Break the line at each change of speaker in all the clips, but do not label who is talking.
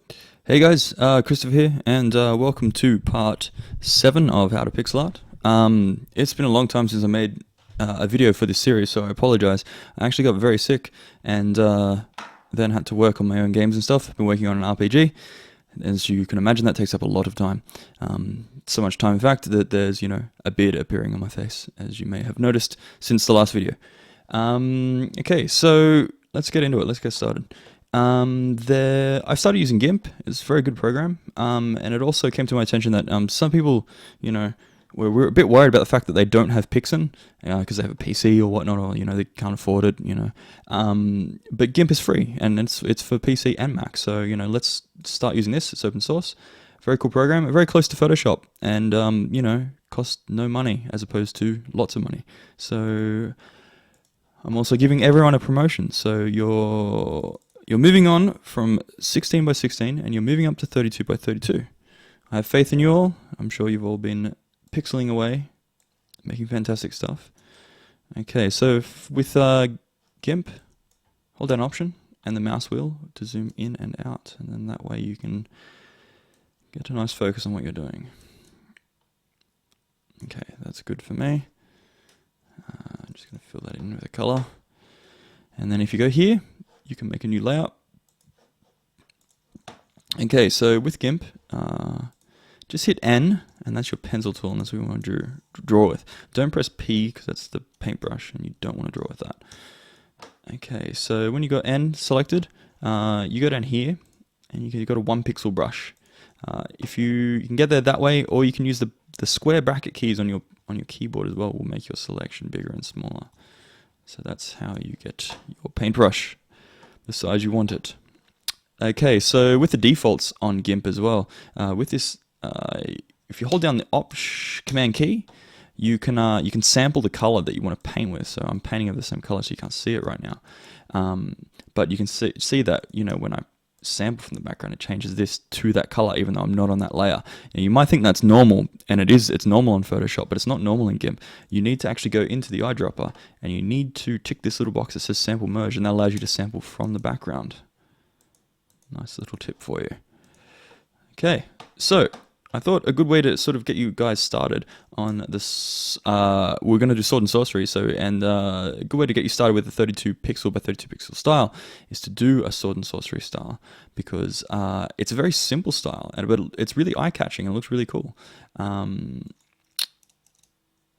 Hey guys, Christopher here, and welcome to part 7 of How to Pixel Art. It's been a long time since I made a video for this series, so I apologize. I actually got very sick, and then had to work on my own games and stuff. I've been working on an RPG. As you can imagine, that takes up a lot of time. So much time, in fact, that there's, a beard appearing on my face, as you may have noticed since the last video. Okay, so let's get into it. Let's get started. I started using GIMP. It's a very good program, and it also came to my attention that some people, we're a bit worried about the fact that they don't have Pyxel because they have a PC or whatnot, or they can't afford it. But GIMP is free and it's for PC and Mac. So let's start using this. It's open source, very cool program, very close to Photoshop, and costs no money as opposed to lots of money. So I'm also giving everyone a promotion. So you're moving on from 16 by 16 and you're moving up to 32 by 32. I have faith in you all. I'm sure you've all been pixeling away, making fantastic stuff. Okay, so with GIMP, hold down Option and the mouse wheel to zoom in and out, and then that way you can get a nice focus on what you're doing. Okay, that's good for me. I'm just going to fill that in with a color. And then if you go here, you can make a new layout. Okay, so with GIMP, just hit N, and that's your pencil tool, and that's what we want to draw with. Don't press P, because that's the paintbrush, and you don't want to draw with that. Okay, so when you got N selected, you go down here, and you've got a 1 pixel brush. If you can get there that way, or you can use the square bracket keys on your keyboard as well, will make your selection bigger and smaller. So that's how you get your paintbrush the size you want it. Okay, so with the defaults on GIMP as well, with this, if you hold down the Command key, you can sample the color that you want to paint with. So I'm painting of the same color, so you can't see it right now. But you can see that when I sample from the background, it changes this to that color, even though I'm not on that layer. And you might think that's normal, and it's normal on Photoshop, but it's not normal in GIMP. You need to actually go into the eyedropper, and you need to tick this little box that says Sample Merge, and that allows you to sample from the background. Nice little tip for you. Okay, so I thought a good way to sort of get you guys started on this, we're going to do Sword and Sorcery, a good way to get you started with the 32 pixel by 32 pixel style is to do a Sword and Sorcery style, because it's a very simple style, but it's really eye-catching and it looks really cool.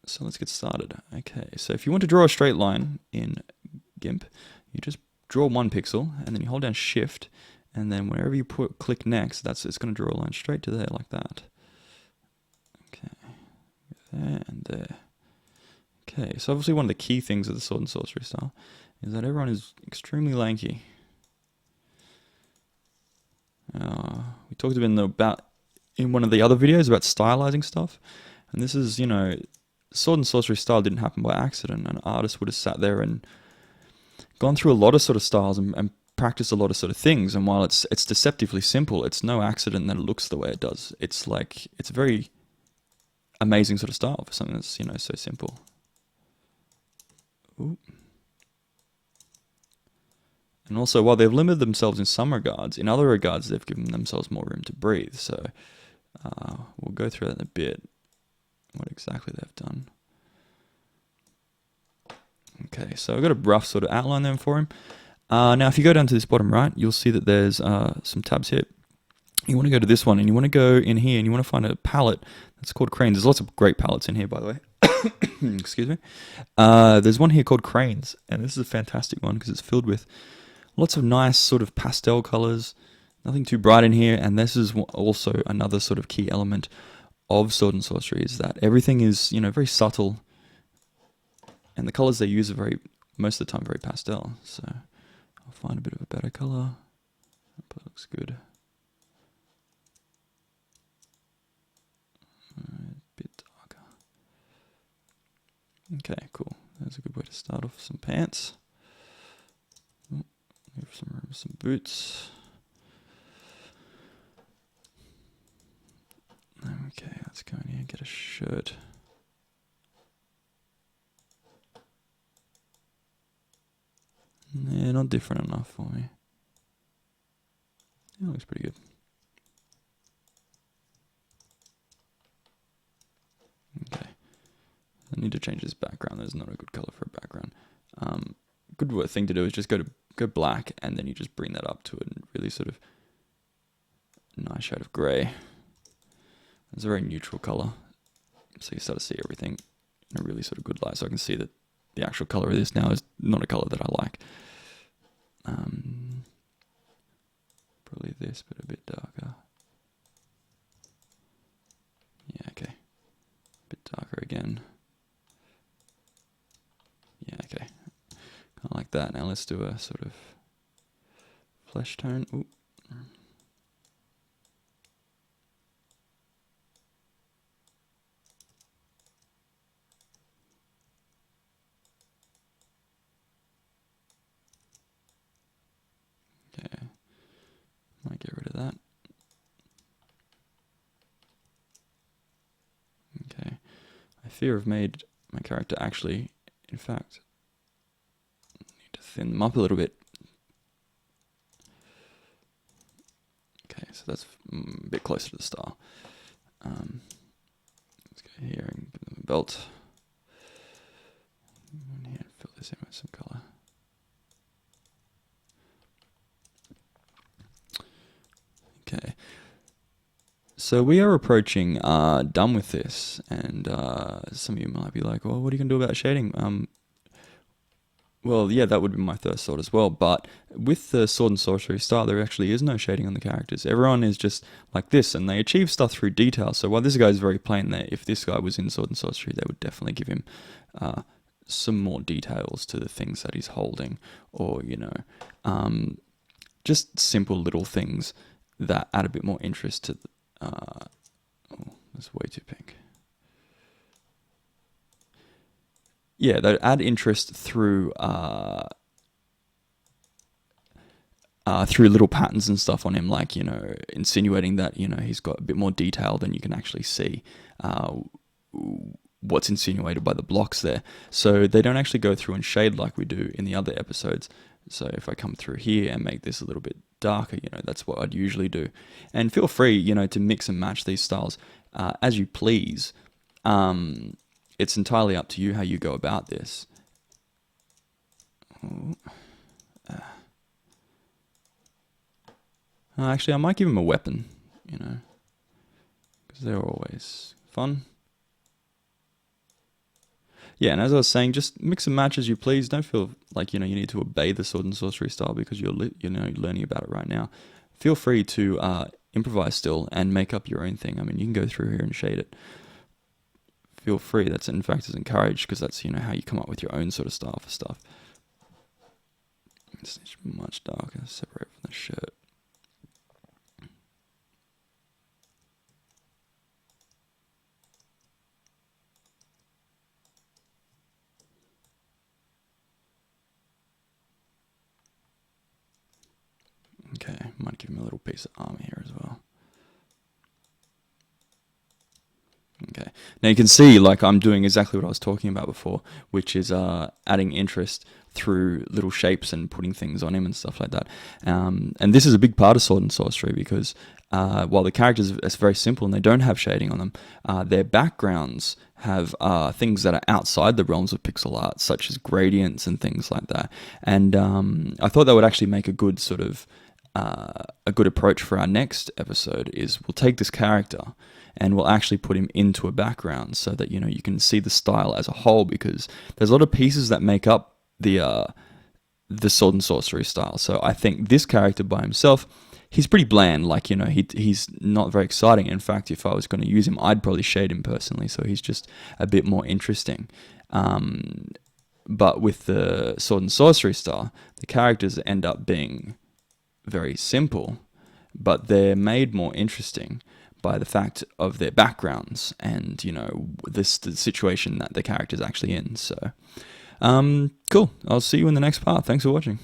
So let's get started. Okay, so if you want to draw a straight line in GIMP, you just draw 1 pixel, and then you hold down Shift, and then wherever you click next, it's going to draw a line straight to there like that. Okay, there and there. Okay, so obviously one of the key things of the Sword and Sorcery style is that everyone is extremely lanky. We talked a bit about in one of the other videos about stylizing stuff, and this is, Sword and Sorcery style didn't happen by accident. An artist would have sat there and gone through a lot of sort of styles and practiced a lot of sort of things, and while it's deceptively simple, it's no accident that it looks the way it does. It's a very amazing sort of style for something that's so simple. Ooh. And also, while they've limited themselves in some regards, in other regards they've given themselves more room to breathe. So we'll go through that in a bit, what exactly they've done. Okay, so I've got a rough sort of outline there for him. Now, if you go down to this bottom right, you'll see that there's some tabs here. You want to go to this one, and you want to go in here, and you want to find a palette that's called Cranes. There's lots of great palettes in here, by the way. Excuse me. There's one here called Cranes, and this is a fantastic one because it's filled with lots of nice sort of pastel colors. Nothing too bright in here, and this is also another sort of key element of Sword and Sorcery, is that everything is very subtle, and the colors they use are most of the time very pastel. So I'll find a bit of a better color. That looks good. A bit darker. Okay, cool. That's a good way to start off some pants. Leave some room for some boots. Okay, let's go in here and get a shirt. Yeah, not different enough for me. It looks pretty good. I need to change this background. There's not a good color for a background. Good thing to do is just go black, and then you just bring that up to a really sort of nice shade of grey. It's a very neutral color, so you start to see everything in a really sort of good light. So I can see that the actual color of this now is not a color that I like. Probably this, but a bit darker. Yeah, okay. A bit darker again. Yeah, okay. Kind of like that. Now let's do a sort of flesh tone. Ooh. Okay. Might get rid of that. Okay. I fear I've made my character actually, in fact, need to thin them up a little bit. Okay, so that's a bit closer to the style. Let's go here and give them a belt. And here, fill this in with some color. Okay. So we are approaching done with this, and some of you might be like, well, what are you going to do about shading? Well, yeah, that would be my first thought as well, but with the Sword and Sorcery style, there actually is no shading on the characters. Everyone is just like this, and they achieve stuff through detail. So while this guy is very plain there, if this guy was in Sword and Sorcery, they would definitely give him some more details to the things that he's holding, or, you know, just simple little things that add a bit more interest to the, oh, that's way too pink. Yeah, they add interest through through little patterns and stuff on him, like, you know, insinuating that, you know, he's got a bit more detail than you can actually see what's insinuated by the blocks there. So they don't actually go through and shade like we do in the other episodes. So if I come through here and make this a little bit darker, you know, that's what I'd usually do. And feel free, you know, to mix and match these styles as you please. It's entirely up to you how you go about this. Actually, I might give him a weapon, you know, because they're always fun. Yeah, and as I was saying, just mix and match as you please. Don't feel like, you know, you need to obey the Sword and Sorcery style because you're learning about it right now. Feel free to improvise still and make up your own thing. I mean, you can go through here and shade it. Feel free. That's, in fact, is encouraged, because that's, you know, how you come up with your own sort of style for stuff. It's much darker, separate from the shirt. Okay, might give him a little piece of armor here as well. Okay, now you can see, like, I'm doing exactly what I was talking about before, which is adding interest through little shapes and putting things on him and stuff like that. And this is a big part of Sword and Sorcery, because while the characters are very simple and they don't have shading on them, their backgrounds have things that are outside the realms of pixel art, such as gradients and things like that. And I thought that would actually make a good sort of a good approach for our next episode. Is we'll take this character and we'll actually put him into a background so that, you know, you can see the style as a whole, because there's a lot of pieces that make up the Sword and Sorcery style. So I think this character by himself, he's pretty bland. Like, you know, he's not very exciting. In fact, if I was going to use him, I'd probably shade him personally, so he's just a bit more interesting. But with the Sword and Sorcery style, the characters end up being very simple, but they're made more interesting by the fact of their backgrounds and, you know, the situation that the character's actually in. So, cool. I'll see you in the next part. Thanks for watching.